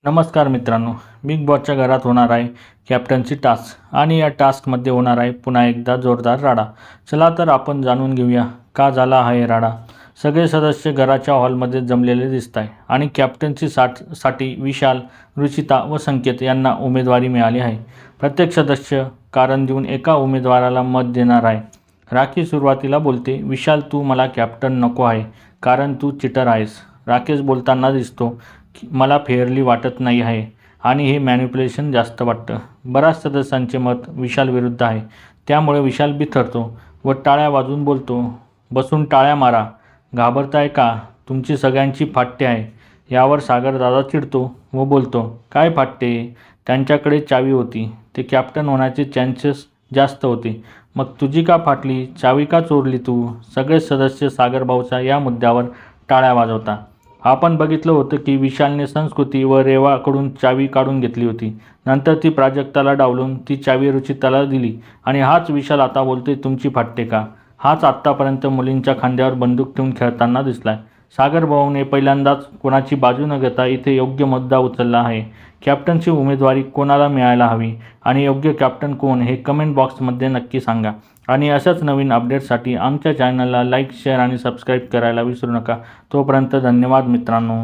नमस्कार मित्रांनो, बिग बॉसच्या घरात होणार आहे कॅप्टनची टास्क आणि या टास्कमध्ये होणार आहे पुन्हा एकदा जोरदार राडा. चला तर आपण जाणून घेऊया का झाला आहे राडा. सगळे सदस्य घराच्या हॉलमध्ये जमलेले दिसत आहे आणि कॅप्टनची साठी विशाल, रुचिता व संकेत यांना उमेदवारी मिळाली आहे. प्रत्येक सदस्य कारण देऊन एका उमेदवाराला मत देणार आहे. राखी सुरुवातीला बोलते, विशाल तू मला कॅप्टन नको आहे कारण तू चिटर आहेस. राकेश बोलताना दिसतो, मला फेअरली वाटत नाही आहे आणि हे मॅनिप्युलेशन जास्त वाटतं. बऱ्याच सदस्यांचे मत विशाल विरुद्ध आहे, त्यामुळे विशाल बिथरतो व टाळ्या वाजवून बोलतो, बसून टाळ्या मारा, घाबरताय का, तुमची सगळ्यांची फाटते आहे. यावर सागरदादा चिडतो व बोलतो, काय फाटते, त्यांच्याकडे चावी होती, ते कॅप्टन होण्याचे चान्सेस जास्त होते, मग तुझी का फाटली, चावी का चोरली तू. सगळे सदस्य सागरभाऊच्या या मुद्द्यावर टाळ्या वाजवतात. आपण बघितलं होतं की विशालने संस्कृती व रेवाकडून चावी काढून घेतली होती, नंतर ती प्राजक्ताला डावलून ती चावी रुचिताला दिली आणि हाच विशाल आता बोलतोय तुमची फाटते का. हाच आत्तापर्यंत मुलींच्या खांद्यावर बंदूक ठेवून खेळताना दिसलाय. सागरभाऊने पहिल्यांदाच कोणाची बाजू न घेता इथे योग्य मुद्दा उचलला आहे. कॅप्टनची उमेदवारी कोणाला मिळायला हवी आणि योग्य कॅप्टन कोण हे कमेंट बॉक्समध्ये नक्की सांगा. आणि अशाच नवीन अपडेट्ससाठी आमच्या चॅनलला लाईक, शेअर आणि सबस्क्राईब करायला विसरू नका. तोपर्यंत धन्यवाद मित्रांनो.